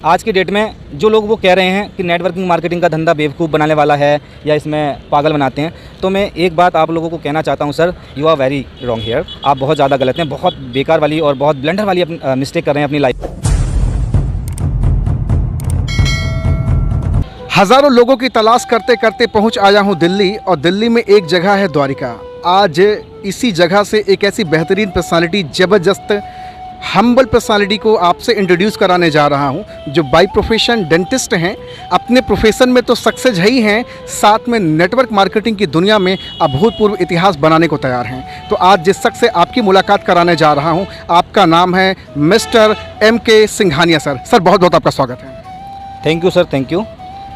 आज की डेट में जो लोग वो कह रहे हैं कि नेटवर्किंग मार्केटिंग का धंधा बेवकूफ़ बनाने वाला है या इसमें पागल बनाते हैं, तो मैं एक बात आप लोगों को कहना चाहता हूं sir, you are very wrong here. आप बहुत ज़्यादा गलत हैं, बहुत बेकार वाली और बहुत ब्लंडर वाली मिस्टेक कर रहे हैं अपनी लाइफ। हज़ारों लोगों की तलाश करते करते पहुंच आया हूं दिल्ली, और दिल्ली में एक जगह है द्वारिका। आज इसी जगह से एक ऐसी बेहतरीन पर्सनालिटी, ज़बरदस्त हम्बल पर्सनालिटी को आपसे इंट्रोड्यूस कराने जा रहा हूं, जो बाय प्रोफेशन डेंटिस्ट हैं। अपने प्रोफेशन में तो सक्सेस है ही हैं, साथ में नेटवर्क मार्केटिंग की दुनिया में अभूतपूर्व इतिहास बनाने को तैयार हैं। तो आज जिस शख्स से आपकी मुलाकात कराने जा रहा हूं, आपका नाम है मिस्टर MK सिंघानिया। सर बहुत बहुत आपका स्वागत है। Thank you sir, thank you.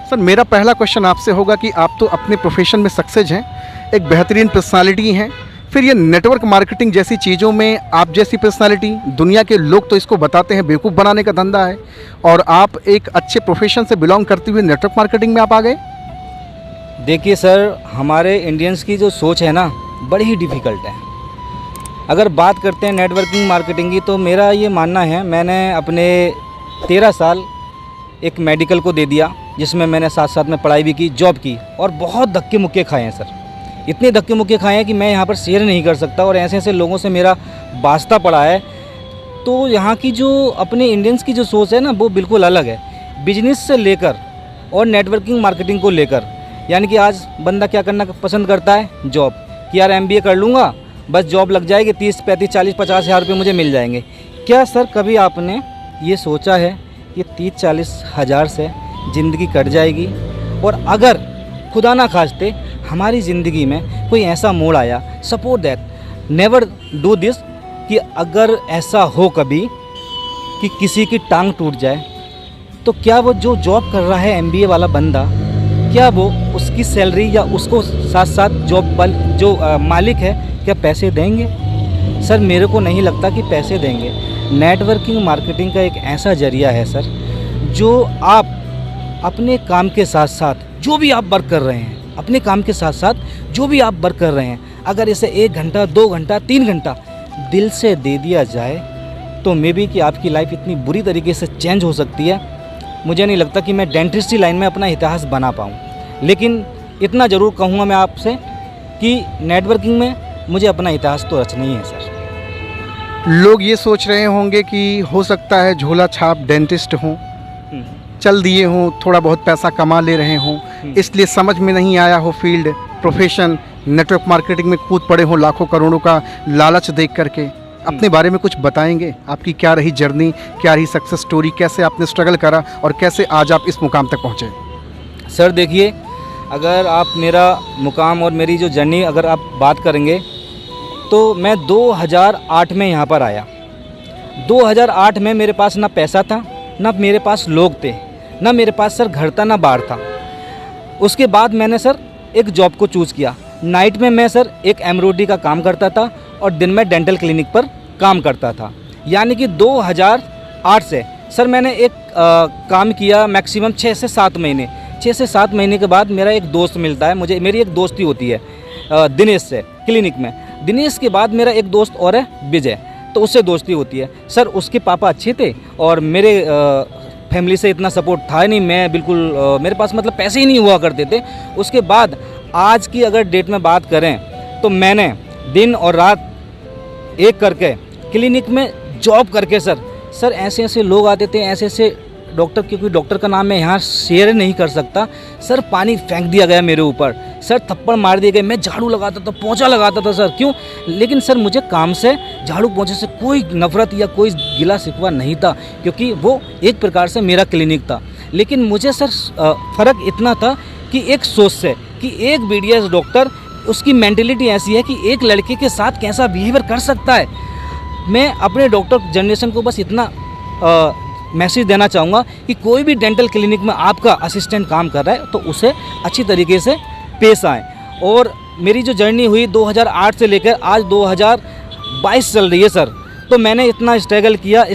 Sir मेरा पहला क्वेश्चन आपसे होगा कि आप तो अपने प्रोफेशन में सक्सेस हैं, एक बेहतरीन पर्सनालिटी हैं, फिर ये नेटवर्क मार्केटिंग जैसी चीज़ों में आप जैसी पर्सनालिटी, दुनिया के लोग तो इसको बताते हैं बेवकूफ़ बनाने का धंधा है, और आप एक अच्छे प्रोफेशन से बिलोंग करते हुए नेटवर्क मार्केटिंग में आप आ गए। देखिए सर, हमारे इंडियंस की जो सोच है ना, बड़ी ही डिफ़िकल्ट है। अगर बात करते हैं नेटवर्किंग मार्केटिंग की, तो मेरा ये मानना है, मैंने अपने 13 साल एक मेडिकल को दे दिया, जिसमें मैंने साथ साथ में पढ़ाई भी की, जॉब की, और बहुत धक्के मुक्के खाए हैं सर। इतने धक्के मुक्के खाए हैं कि मैं यहाँ पर शेयर नहीं कर सकता, और ऐसे ऐसे लोगों से मेरा वास्ता पड़ा है। तो यहाँ की जो अपने इंडियंस की जो सोच है ना, वो बिल्कुल अलग है, बिजनेस से लेकर और नेटवर्किंग मार्केटिंग को लेकर। यानी कि आज बंदा क्या करना पसंद करता है, जॉब, कि यार MBA कर लूँगा, बस जॉब लग जाएगी, 30, 35, 40, 50 हज़ार रुपये मुझे मिल जाएंगे। क्या सर कभी आपने ये सोचा है कि 30-40 हज़ार से ज़िंदगी कट जाएगी? और अगर खुदा ना खास्ते हमारी ज़िंदगी में कोई ऐसा मोड़ आया, suppose that, never do this, कि अगर ऐसा हो कभी कि किसी की टांग टूट जाए, तो क्या वो जो जॉब कर रहा है MBA वाला बंदा, क्या वो उसकी सैलरी या उसको साथ साथ जॉब जो मालिक है, क्या पैसे देंगे? सर मेरे को नहीं लगता कि पैसे देंगे। नेटवर्किंग मार्केटिंग का एक ऐसा जरिया है सर, जो आप अपने काम के साथ साथ जो भी आप वर्क कर रहे हैं, अपने काम के साथ साथ जो भी आप वर्क कर रहे हैं, अगर इसे 1 घंटा, 2 घंटा, 3 घंटा दिल से दे दिया जाए, तो मे बी कि आपकी लाइफ इतनी बुरी तरीके से चेंज हो सकती है। मुझे नहीं लगता कि मैं डेंटिस्ट्री लाइन में अपना इतिहास बना पाऊँ, लेकिन इतना ज़रूर कहूँगा मैं आपसे कि नेटवर्किंग में मुझे अपना इतिहास तो रचना ही है सर। लोग ये सोच रहे होंगे कि हो सकता है झोला छाप डेंटिस्ट हों, चल दिए हों, थोड़ा बहुत पैसा कमा ले रहे हों, इसलिए समझ में नहीं आया हो फील्ड, प्रोफेशन, नेटवर्क मार्केटिंग में कूद पड़े हों लाखों करोड़ों का लालच देख करके। अपने बारे में कुछ बताएंगे, आपकी क्या रही जर्नी, क्या रही सक्सेस स्टोरी, कैसे आपने स्ट्रगल करा और कैसे आज आप इस मुकाम तक पहुँचे? सर देखिए, अगर आप मेरा मुकाम और मेरी जो जर्नी अगर आप बात करेंगे, तो मैं 2008 में यहाँ पर आया। 2008 में मेरे पास ना पैसा था, ना मेरे पास लोग थे, ना मेरे पास सर घर था, ना बाहर था। उसके बाद मैंने सर एक जॉब को चूज़ किया। नाइट में मैं सर एक एम्ब्रॉयडरी का काम करता था और दिन में डेंटल क्लिनिक पर काम करता था। यानी कि 2008 से सर मैंने एक काम किया मैक्सिमम 6 से 7 महीने। 6 से 7 महीने के बाद मेरा एक दोस्त मिलता है मुझे, मेरी एक दोस्ती होती है दिनेश से क्लिनिक में। दिनेश के बाद मेरा एक दोस्त और है विजय, तो उससे दोस्ती होती है। सर उसके पापा अच्छे थे और मेरे फैमिली से इतना सपोर्ट था नहीं, मैं बिल्कुल मेरे पास मतलब पैसे ही नहीं हुआ करते थे। उसके बाद आज की अगर डेट में बात करें, तो मैंने दिन और रात एक करके क्लिनिक में जॉब करके सर ऐसे ऐसे लोग आते थे, ऐसे ऐसे डॉक्टर, क्योंकि डॉक्टर का नाम मैं यहाँ शेयर नहीं कर सकता, सर पानी फेंक दिया गया मेरे ऊपर, सर थप्पड़ मार दिए गए, मैं झाड़ू लगाता था, पोंछा लगाता था सर। क्यों? लेकिन सर मुझे काम से, झाड़ू पोंछे से कोई नफरत या कोई गिला शिकवा नहीं था, क्योंकि वो एक प्रकार से मेरा क्लिनिक था। लेकिन मुझे सर फ़र्क इतना था कि एक सोच से, कि एक BDS डॉक्टर, उसकी मेंटेलिटी ऐसी है कि एक लड़के के साथ कैसा बिहेवियर कर सकता है। मैं अपने डॉक्टर जनरेशन को बस इतना मैसेज देना चाहूँगा कि कोई भी डेंटल क्लिनिक में आपका असिस्टेंट काम कर रहा है, तो उसे अच्छी तरीके से पेश आएँ। और मेरी जो जर्नी हुई 2008 से लेकर आज 2022 चल रही है सर, तो मैंने इतना स्ट्रगल किया,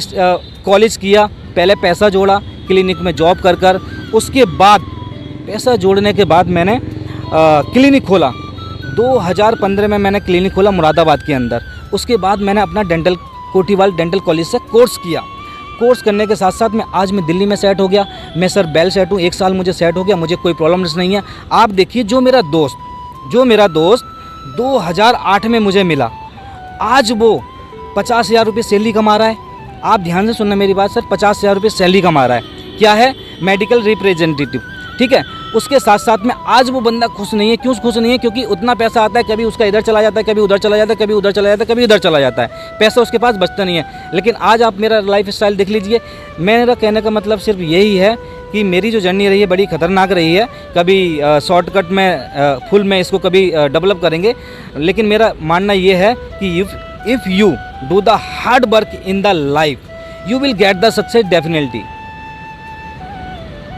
कॉलेज किया, पहले पैसा जोड़ा क्लिनिक में जॉब कर उसके बाद पैसा जोड़ने के बाद मैंने क्लिनिक खोला। 2015 में मैंने क्लिनिक खोला मुरादाबाद के अंदर। उसके बाद मैंने अपना कोटीवाल डेंटल कॉलेज से कोर्स किया। कोर्स करने के साथ साथ में आज मैं दिल्ली में सेट हो गया। मैं सर वेल सेट हूँ, 1 साल मुझे सेट हो गया, मुझे कोई प्रॉब्लम्स नहीं है। आप देखिए जो मेरा दोस्त 2008 में मुझे मिला, आज वो 50,000 रुपये सैलरी कमा रहा है। आप ध्यान से सुनना मेरी बात सर, 50,000 रुपये सैलरी कमा रहा है। क्या है? मेडिकल रिप्रेजेंटेटिव, ठीक है। उसके साथ साथ में आज वो बंदा खुश नहीं है। क्यों खुश नहीं है? क्योंकि उतना पैसा आता है, कभी उसका इधर चला जाता है, कभी उधर चला जाता है, कभी उधर चला जाता है, कभी इधर चला जाता है, पैसा उसके पास बचता नहीं है। लेकिन आज आप मेरा लाइफ स्टाइल देख लीजिए। मेरा कहने का मतलब सिर्फ यही है कि मेरी जो जर्नी रही है बड़ी ख़तरनाक रही है। कभी शॉर्टकट में फुल में इसको कभी डेवलप करेंगे, लेकिन मेरा मानना ये है कि if you do the hard work in the life you will get the success definitely.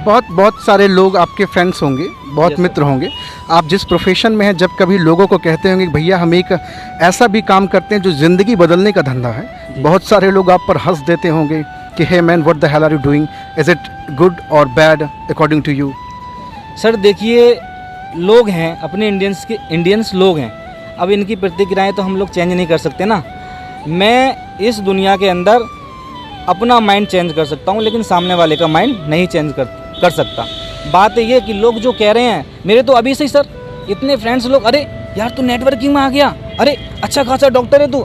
बहुत सारे लोग आपके फ्रेंड्स होंगे, बहुत Yes, sir. मित्र होंगे। आप जिस प्रोफेशन में हैं, जब कभी लोगों को कहते होंगे कि भैया हम एक ऐसा भी काम करते हैं जो ज़िंदगी बदलने का धंधा है, जी। बहुत सारे लोग आप पर हंस देते होंगे कि hey man what the hell are you doing, is it good और bad according to you? Sir देखिए, लोग हैं अपने इंडियंस लोग हैं। अब इनकी प्रतिक्रियाएं तो हम लोग चेंज नहीं कर सकते ना। मैं इस दुनिया के अंदर अपना माइंड चेंज कर सकता हूं, लेकिन सामने वाले का माइंड नहीं चेंज कर सकता। बात ये कि लोग जो कह रहे हैं, मेरे तो अभी से ही सर इतने फ्रेंड्स लोग, अरे यार तू नेटवर्किंग में आ गया, अरे अच्छा खासा डॉक्टर है तू,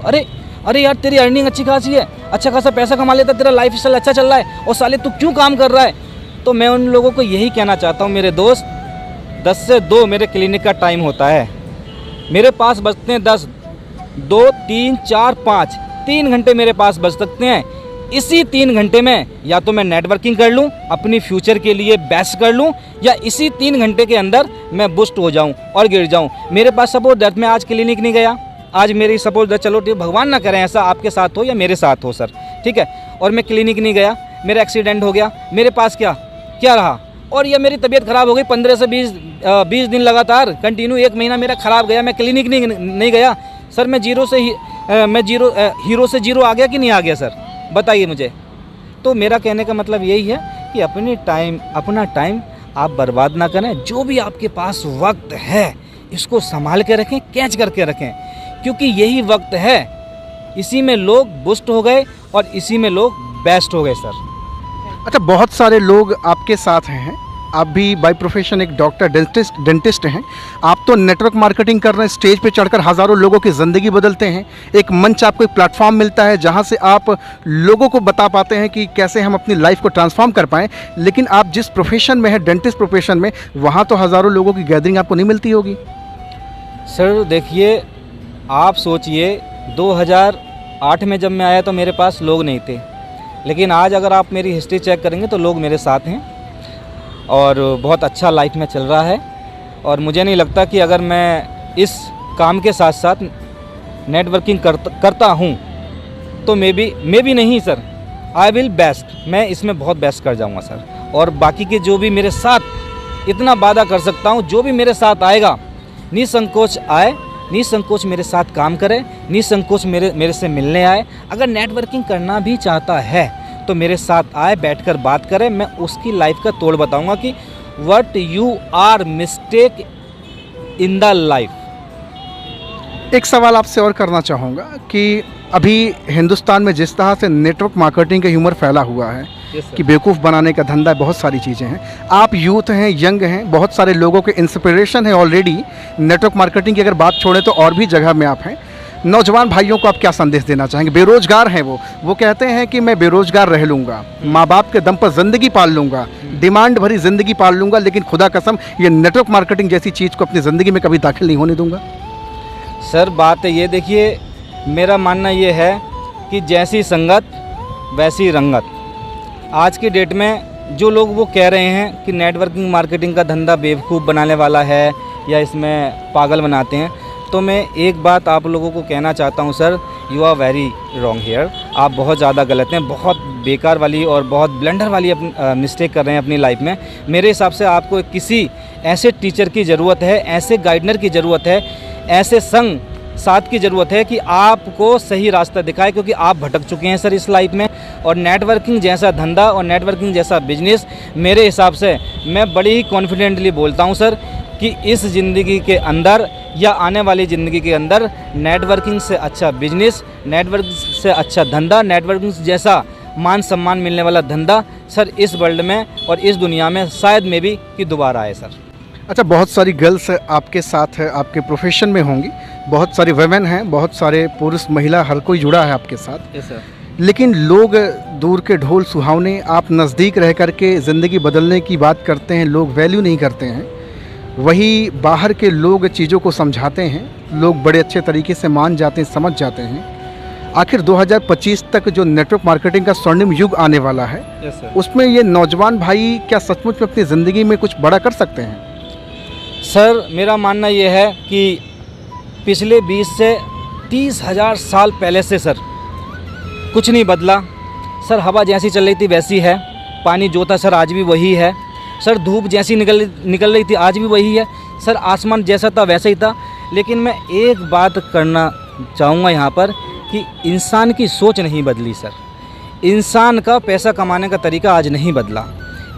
अरे यार तेरी अर्निंग अच्छी खासी है, अच्छा खासा पैसा कमा लेता, तेरा लाइफ स्टाइल अच्छा चल रहा है, और साले तू क्यों काम कर रहा है? तो मैं उन लोगों को यही कहना चाहता हूँ, मेरे दोस्त 10 से 2 मेरे क्लिनिक का टाइम होता है। मेरे पास बचते हैं 10, 2, 3, 4, 5, 3 घंटे मेरे पास बच सकते हैं। इसी 3 घंटे में या तो मैं नेटवर्किंग कर लूं, अपनी फ्यूचर के लिए बेस्ट कर लूं, या इसी 3 घंटे के अंदर मैं बुस्ट हो जाऊं और गिर जाऊं। मेरे पास सपोज दैट मैं आज क्लिनिक नहीं गया, आज मेरी सपोज दैट, चलो ठीक, भगवान ना करें ऐसा आपके साथ हो या मेरे साथ हो सर, ठीक है, और मैं क्लिनिक नहीं गया, मेरा एक्सीडेंट हो गया, मेरे पास क्या रहा, और या मेरी तबीयत ख़राब हो गई 15 से 20 दिन लगातार कंटिन्यू, 1 महीना मेरा ख़राब गया, मैं क्लिनिक नहीं गया सर, मैं हीरो से जीरो आ गया कि नहीं आ गया सर, बताइए मुझे। तो मेरा कहने का मतलब यही है कि अपना टाइम आप बर्बाद ना करें। जो भी आपके पास वक्त है इसको संभाल के रखें, कैच करके रखें, क्योंकि यही वक्त है, इसी में लोग बुस्ट हो गए और इसी में लोग बेस्ट हो गए सर। अच्छा, बहुत सारे लोग आपके साथ हैं, आप भी बाय प्रोफेशन एक डॉक्टर डेंटिस्ट हैं, आप तो नेटवर्क मार्केटिंग कर रहे हैं, स्टेज पे चढ़कर हज़ारों लोगों की ज़िंदगी बदलते हैं, एक मंच आपको, एक प्लेटफॉर्म मिलता है जहां से आप लोगों को बता पाते हैं कि कैसे हम अपनी लाइफ को ट्रांसफॉर्म कर पाएँ। लेकिन आप जिस प्रोफेशन में हैं, डेंटिस्ट प्रोफेशन में, वहाँ तो हज़ारों लोगों की गैदरिंग आपको नहीं मिलती होगी। सर देखिए, आप सोचिए 2008 में जब मैं आया तो मेरे पास लोग नहीं थे, लेकिन आज अगर आप मेरी हिस्ट्री चेक करेंगे तो लोग मेरे साथ हैं और बहुत अच्छा लाइफ में चल रहा है। और मुझे नहीं लगता कि अगर मैं इस काम के साथ साथ नेटवर्किंग करता हूँ तो मे बी नहीं सर, आई विल बेस्ट, मैं इसमें बहुत बेस्ट कर जाऊँगा सर। और बाकी के जो भी मेरे साथ, इतना वादा कर सकता हूँ, जो भी मेरे साथ आएगा निसंकोच आए, निसंकोच मेरे साथ काम करे, निसंकोच मेरे से मिलने आए। अगर नेटवर्किंग करना भी चाहता है तो मेरे साथ आए, बैठकर बात करें, मैं उसकी लाइफ का तोड़ बताऊंगा कि what you are mistake in the life. एक सवाल आपसे और करना चाहूँगा कि अभी हिंदुस्तान में जिस तरह से नेटवर्क मार्केटिंग का ह्यूमर फैला हुआ है कि बेवकूफ़ बनाने का धंधा है, बहुत सारी चीज़ें हैं, आप यूथ हैं, यंग हैं, बहुत सारे लोगों के इंस्पिरेशन है ऑलरेडी नेटवर्क मार्केटिंग की, अगर बात छोड़ें तो और भी जगह में आप हैं। नौजवान भाइयों को आप क्या संदेश देना चाहेंगे? बेरोजगार हैं वो कहते हैं कि मैं बेरोजगार रह लूँगा, माँ बाप के दम पर ज़िंदगी पाल लूँगा, डिमांड भरी ज़िंदगी पाल लूँगा, लेकिन खुदा कसम ये नेटवर्क मार्केटिंग जैसी चीज़ को अपनी ज़िंदगी में कभी दाखिल नहीं होने दूँगा। सर बात है ये, देखिए मेरा मानना ये है कि जैसी संगत वैसी रंगत। आज की डेट में जो लोग वो कह रहे हैं कि नेटवर्किंग मार्केटिंग का धंधा बेवकूफ़ बनाने वाला है या इसमें पागल बनाते हैं, तो मैं एक बात आप लोगों को कहना चाहता हूं sir, you are very wrong here. आप बहुत ज़्यादा गलत हैं, बहुत बेकार वाली और बहुत ब्लंडर वाली मिस्टेक कर रहे हैं अपनी लाइफ में। मेरे हिसाब से आपको किसी ऐसे टीचर की ज़रूरत है, ऐसे गाइडनर की ज़रूरत है, ऐसे संग साथ की ज़रूरत है कि आपको सही रास्ता दिखाए, क्योंकि आप भटक चुके हैं सर इस लाइफ में। और नेटवर्किंग जैसा धंधा और नेटवर्किंग जैसा बिजनेस, मेरे हिसाब से मैं बड़ी ही कॉन्फिडेंटली बोलता हूं सर कि इस ज़िंदगी के अंदर या आने वाली ज़िंदगी के अंदर नेटवर्किंग से अच्छा बिजनेस, नेटवर्किंग से अच्छा धंधा, नेटवर्किंग जैसा मान सम्मान मिलने वाला धंधा सर इस वर्ल्ड में और इस दुनिया में शायद में भी कि दोबारा आए सर। अच्छा, बहुत सारी गर्ल्स आपके साथ आपके प्रोफेशन में होंगी, बहुत सारे वुमेन हैं, बहुत सारे पुरुष महिला हर कोई जुड़ा है आपके साथ। Yes sir. लेकिन लोग दूर के ढोल सुहावने, आप नज़दीक रह कर के ज़िंदगी बदलने की बात करते हैं, लोग वैल्यू नहीं करते हैं। वही बाहर के लोग चीज़ों को समझाते हैं, लोग बड़े अच्छे तरीके से मान जाते हैं, समझ जाते हैं। आखिर 2025 तक जो नेटवर्क मार्केटिंग का स्वर्णिम युग आने वाला है, यस सर। उसमें ये नौजवान भाई क्या सचमुच में अपनी ज़िंदगी में कुछ बड़ा कर सकते हैं? सर मेरा मानना ये है कि पिछले 20 से 30 हज़ार साल पहले से सर कुछ नहीं बदला सर। हवा जैसी चल रही थी वैसी है, पानी जो था सर आज भी वही है सर, धूप जैसी निकल रही थी आज भी वही है सर, आसमान जैसा था वैसा ही था। लेकिन मैं एक बात करना चाहूँगा यहाँ पर कि इंसान की सोच नहीं बदली सर। इंसान का पैसा कमाने का तरीका आज नहीं बदला,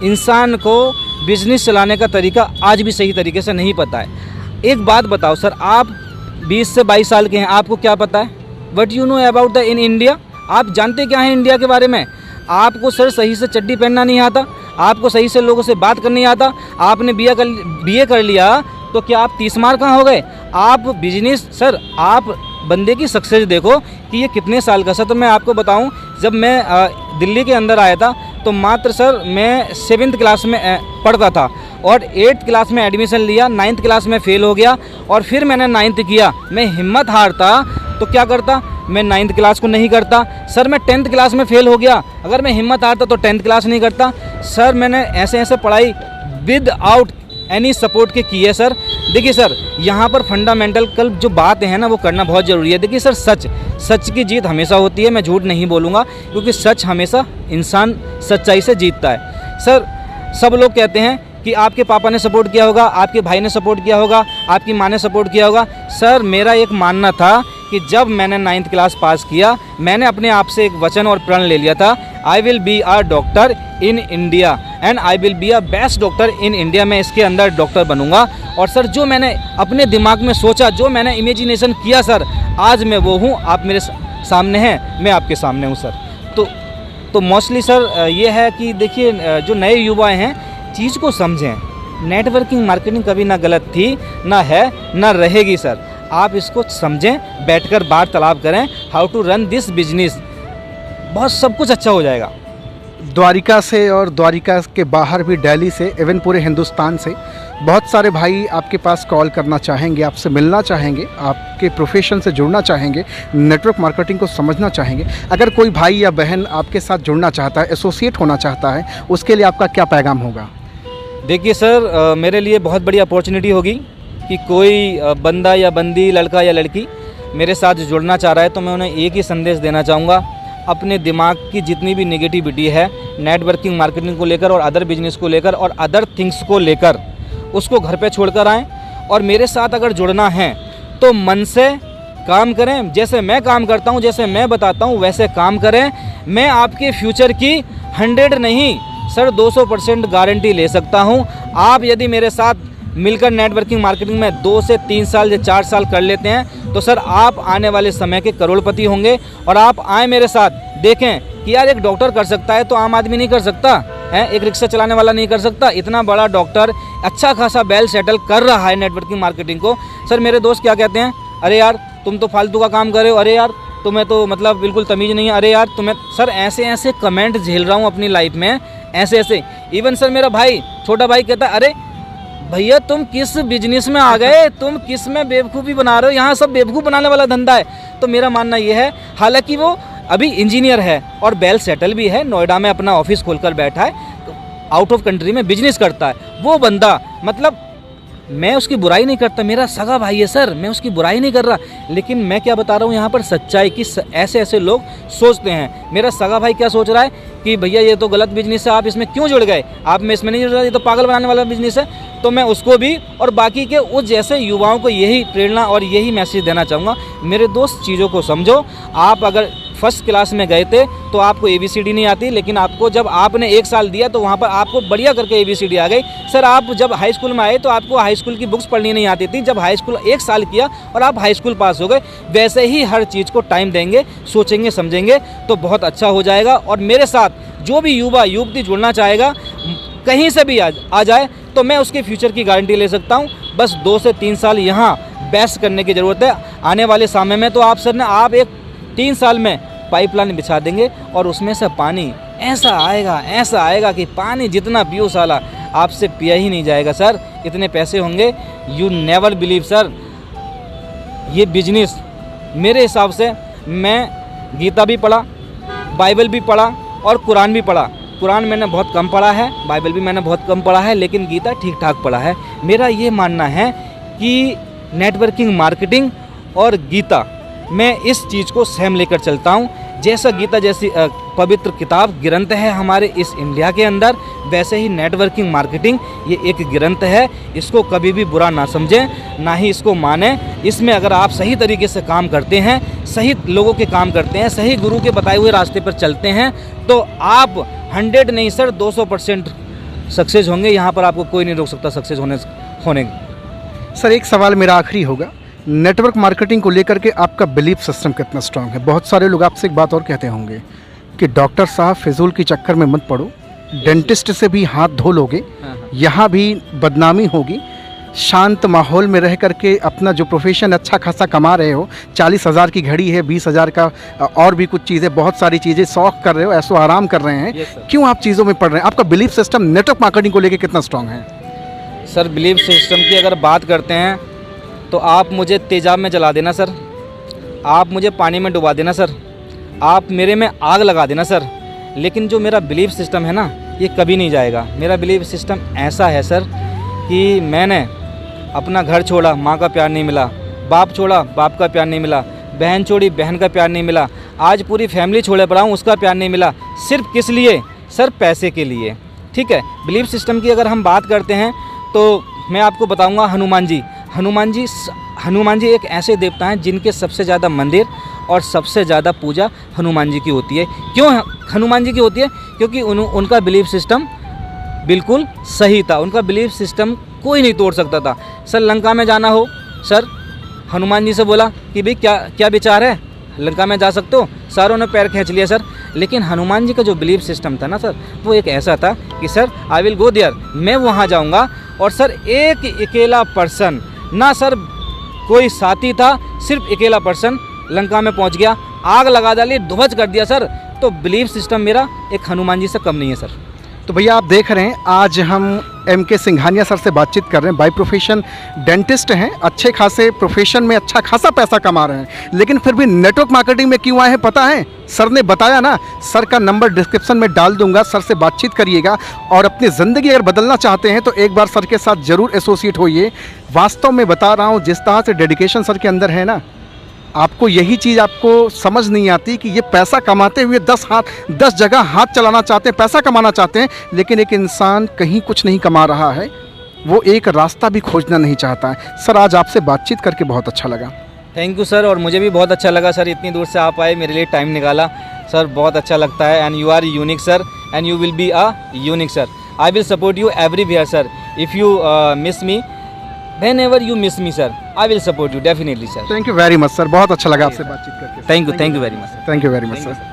इंसान को बिजनेस चलाने का तरीका आज भी सही तरीके से नहीं पता है। एक बात बताओ सर, आप 20 से 22 साल के हैं, आपको क्या पता है? What you know about the in India? आप जानते क्या है इंडिया के बारे में? आपको सर सही से चड्डी पहनना नहीं आता, आपको सही से लोगों से बात करनी आता। आपने बीए कर लिया तो क्या आप 30 मार कहाँ हो गए? आप बिजनेस सर, आप बंदे की सक्सेस देखो कि ये कितने साल का। सर तो मैं आपको बताऊं, जब मैं दिल्ली के अंदर आया था तो मात्र सर मैं 7th क्लास में पढ़ता था और 8th क्लास में एडमिशन लिया, 9th क्लास में फेल हो गया और फिर मैंने 9th किया। मैं हिम्मत हारता तो क्या करता? मैं 9th क्लास को नहीं करता सर। मैं 10th क्लास में फेल हो गया, अगर मैं हिम्मत हारता तो 10th क्लास नहीं करता सर। मैंने ऐसे पढ़ाई विद आउट एनी सपोर्ट के की है सर। देखिए सर, यहाँ पर फंडामेंटल कल जो बात है ना वो करना बहुत ज़रूरी है। देखिए सर, सच की जीत हमेशा होती है, मैं झूठ नहीं बोलूँगा, क्योंकि सच हमेशा इंसान सच्चाई से जीतता है सर। सब लोग कहते हैं कि आपके पापा ने सपोर्ट किया होगा, आपके भाई ने सपोर्ट किया होगा, आपकी माँ ने सपोर्ट किया होगा। सर मेरा एक मानना था कि जब मैंने 9th क्लास पास किया, मैंने अपने आप से एक वचन और प्रण ले लिया था, I will be a doctor in India and I will be a best doctor in India. मैं इसके अंदर डॉक्टर बनूंगा। और सर जो मैंने अपने दिमाग में सोचा, जो मैंने इमेजिनेशन किया सर, आज मैं वो हूँ। आप मेरे सामने हैं, मैं आपके सामने हूँ सर। तो मोस्टली सर ये है कि देखिए जो नए युवा हैं चीज़ को समझें। नेटवर्किंग मार्केटिंग कभी ना गलत थी, ना है, ना रहेगी सर। आप इसको समझें, बैठकर वार्तालाप करें, how to run this business, बहुत सब कुछ अच्छा हो जाएगा। द्वारिका से और द्वारिका के बाहर भी, दिल्ली से, इवन पूरे हिंदुस्तान से बहुत सारे भाई आपके पास कॉल करना चाहेंगे, आपसे मिलना चाहेंगे, आपके प्रोफेशन से जुड़ना चाहेंगे, नेटवर्क मार्केटिंग को समझना चाहेंगे। अगर कोई भाई या बहन आपके साथ जुड़ना चाहता है, एसोसिएट होना चाहता है, उसके लिए आपका क्या पैगाम होगा? देखिए सर, मेरे लिए बहुत बड़ी अपॉर्चुनिटी होगी कि कोई बंदा या बंदी, लड़का या लड़की मेरे साथ जुड़ना चाह रहा है तो मैं उन्हें एक ही संदेश देना चाहूँगा, अपने दिमाग की जितनी भी नेगेटिविटी है नेटवर्किंग मार्केटिंग को लेकर और अदर बिजनेस को लेकर और अदर थिंग्स को लेकर, उसको घर पे छोड़कर आएँ। और मेरे साथ अगर जुड़ना है तो मन से काम करें, जैसे मैं काम करता हूँ, जैसे मैं बताता हूँ वैसे काम करें। मैं आपके फ्यूचर की 100 नहीं सर 200% गारंटी ले सकता हूँ। आप यदि मेरे साथ मिलकर नेटवर्किंग मार्केटिंग में 2 से 3 साल या 4 साल कर लेते हैं तो सर आप आने वाले समय के करोड़पति होंगे। और आप आए मेरे साथ, देखें कि यार एक डॉक्टर कर सकता है तो आम आदमी नहीं कर सकता है, एक रिक्शा चलाने वाला नहीं कर सकता। इतना बड़ा डॉक्टर अच्छा खासा वेल सेटल कर रहा है नेटवर्किंग मार्केटिंग को। सर मेरे दोस्त क्या कहते हैं, अरे यार तुम तो फालतू का काम कर रहे हो, अरे यार तुम्हें तो मतलब बिल्कुल तमीज़ नहीं है, अरे यार तुम्हें। सर ऐसे कमेंट झेल रहा हूँ अपनी लाइफ में, ऐसे। इवन सर मेरा भाई, छोटा भाई कहता है, अरे भैया तुम किस बिजनेस में आ गए, तुम किस में बेवकूफ़ी बना रहे हो, यहाँ सब बेवकूफ़ बनाने वाला धंधा है। तो मेरा मानना ये है, हालांकि वो अभी इंजीनियर है और वेल सेटल भी है, नोएडा में अपना ऑफिस खोलकर बैठा है, तो आउट ऑफ कंट्री में बिजनेस करता है वो बंदा। मतलब मैं उसकी बुराई नहीं करता, मेरा सगा भाई है सर, मैं उसकी बुराई नहीं कर रहा, लेकिन मैं क्या बता रहा हूँ यहाँ पर सच्चाई की। ऐसे लोग सोचते हैं। मेरा सगा भाई क्या सोच रहा है कि भैया ये तो गलत बिजनेस है, आप इसमें क्यों जुड़ गए, आप में इसमें नहीं जुड़ रहा, ये तो पागल बनाने वाला बिजनेस है। तो मैं उसको भी और बाकी के उस जैसे युवाओं को यही प्रेरणा और यही मैसेज देना चाहूँगा, मेरे दोस्त चीज़ों को समझो। आप अगर फर्स्ट क्लास में गए थे तो आपको ABCD नहीं आती, लेकिन आपको जब आपने 1 साल दिया तो वहाँ पर आपको बढ़िया करके ABCD आ गई। सर आप जब हाई स्कूल में आए तो आपको हाई स्कूल की बुक्स पढ़नी नहीं आती थी, जब हाई स्कूल 1 साल किया और आप हाई स्कूल पास हो गए। वैसे ही हर चीज़ को टाइम देंगे, सोचेंगे समझेंगे तो बहुत अच्छा हो जाएगा। और मेरे साथ जो भी युवा युवती जुड़ना चाहेगा, कहीं से भी आ जाए तो मैं उसके फ्यूचर की गारंटी ले सकता हूँ। बस 2 से 3 साल यहाँ बेस्ट करने की ज़रूरत है। आने वाले समय में तो आप सर ने आप एक 3 साल में पाइपलाइन बिछा देंगे और उसमें से पानी ऐसा आएगा कि पानी जितना पियो साला आपसे पिया ही नहीं जाएगा सर। इतने पैसे होंगे, यू नेवर बिलीव सर। ये बिजनेस मेरे हिसाब से, मैं गीता भी पढ़ा, बाइबल भी पढ़ा और कुरान भी पढ़ा। कुरान मैंने बहुत कम पढ़ा है, बाइबल भी मैंने बहुत कम पढ़ा है, लेकिन गीता ठीक ठाक पढ़ा है। मेरा ये मानना है कि नेटवर्किंग मार्केटिंग और गीता, मैं इस चीज़ को सेम लेकर चलता हूँ। जैसा गीता जैसी पवित्र किताब ग्रंथ है हमारे इस इंडिया के अंदर, वैसे ही नेटवर्किंग मार्केटिंग ये एक ग्रंथ है। इसको कभी भी बुरा ना समझें, ना ही इसको मानें। इसमें अगर आप सही तरीके से काम करते हैं, सही लोगों के काम करते हैं, सही गुरु के बताए हुए रास्ते पर चलते हैं तो आप 100 नहीं सर 200% सक्सेस होंगे। यहाँ पर आपको कोई नहीं रोक सकता सक्सेस होने। सर एक सवाल मेरा आखिरी होगा, नेटवर्क मार्केटिंग को लेकर के आपका बिलीफ सिस्टम कितना स्ट्रांग है? बहुत सारे लोग आपसे एक बात और कहते होंगे कि डॉक्टर साहब फिजूल के चक्कर में मत पड़ो, डेंटिस्ट से भी हाथ धो लोगे, यहाँ भी बदनामी होगी। शांत माहौल में रह करके अपना जो प्रोफेशन अच्छा खासा कमा रहे हो, 40,000 की घड़ी है, 20,000 का और भी कुछ चीज़ें, बहुत सारी चीज़ें शौक कर रहे हो, ऐसो आराम कर रहे हैं, क्यों आप चीज़ों में पड़ रहे हैं? आपका बिलीफ सिस्टम नेटवर्क मार्केटिंग को लेकर कितना स्ट्रांग है? सर बिलीफ सिस्टम की अगर बात करते हैं तो आप मुझे तेजाब में जला देना सर, आप मुझे पानी में डुबा देना सर, आप मेरे में आग लगा देना सर, लेकिन जो मेरा बिलीफ सिस्टम है ना ये कभी नहीं जाएगा। मेरा बिलीफ सिस्टम ऐसा है सर कि मैंने अपना घर छोड़ा, माँ का प्यार नहीं मिला, बाप छोड़ा, बाप का प्यार नहीं मिला, बहन छोड़ी, बहन का प्यार नहीं मिला, आज पूरी फैमिली छोड़े पड़ा हूँ, उसका प्यार नहीं मिला। सिर्फ किस लिए सर? पैसे के लिए। ठीक है, बिलीफ सिस्टम की अगर हम बात करते हैं तो मैं आपको बताऊंगा हनुमान जी एक ऐसे देवता हैं जिनके सबसे ज़्यादा मंदिर और सबसे ज़्यादा पूजा हनुमान जी की होती है। क्यों हनुमान जी की होती है? क्योंकि उनका बिलीफ सिस्टम बिल्कुल सही था, उनका बिलीफ सिस्टम कोई नहीं तोड़ सकता था। सर लंका में जाना हो, सर हनुमान जी से बोला कि भाई क्या विचार है, लंका में जा सकते हो? सारों ने पैर खींच लिया सर। लेकिन हनुमान जी का जो बिलीफ सिस्टम था ना सर, वो एक ऐसा था कि sir I will go there, मैं वहाँ जाऊँगा। और सर एक अकेला पर्सन, ना सर कोई साथी था, सिर्फ अकेला पर्सन लंका में पहुँच गया, आग लगा डाली, ध्वस्त कर दिया सर। तो बिलीफ सिस्टम मेरा एक हनुमान जी से कम नहीं है सर। तो भैया आप देख रहे हैं, आज हम MK सिंघानिया सर से बातचीत कर रहे हैं। बाय प्रोफेशन डेंटिस्ट हैं, अच्छे खासे प्रोफेशन में अच्छा खासा पैसा कमा रहे हैं, लेकिन फिर भी नेटवर्क मार्केटिंग में क्यों आए हैं पता है? सर ने बताया ना, सर का नंबर डिस्क्रिप्शन में डाल दूंगा, सर से बातचीत करिएगा। और अपनी ज़िंदगी अगर बदलना चाहते हैं तो एक बार सर के साथ ज़रूर एसोसिएट होइए। वास्तव में बता रहा हूँ, जिस तरह से डेडिकेशन सर के अंदर है ना, आपको यही चीज़ आपको समझ नहीं आती कि ये पैसा कमाते हुए 10 जगह हाथ चलाना चाहते हैं, पैसा कमाना चाहते हैं, लेकिन एक इंसान कहीं कुछ नहीं कमा रहा है, वो एक रास्ता भी खोजना नहीं चाहता है। सर आज आपसे बातचीत करके बहुत अच्छा लगा। थैंक यू सर, और मुझे भी बहुत अच्छा लगा सर, इतनी दूर से आप आए, मेरे लिए टाइम निकाला सर, बहुत अच्छा लगता है। And you are unique sir, and you will be a unique sir. I will support you everywhere sir. If you miss me, whenever you miss me sir, I will support you definitely sir. Thank you very much sir, बहुत अच्छा लगा आपसे बातचीत करके। Thank you very much. Thank you very much sir.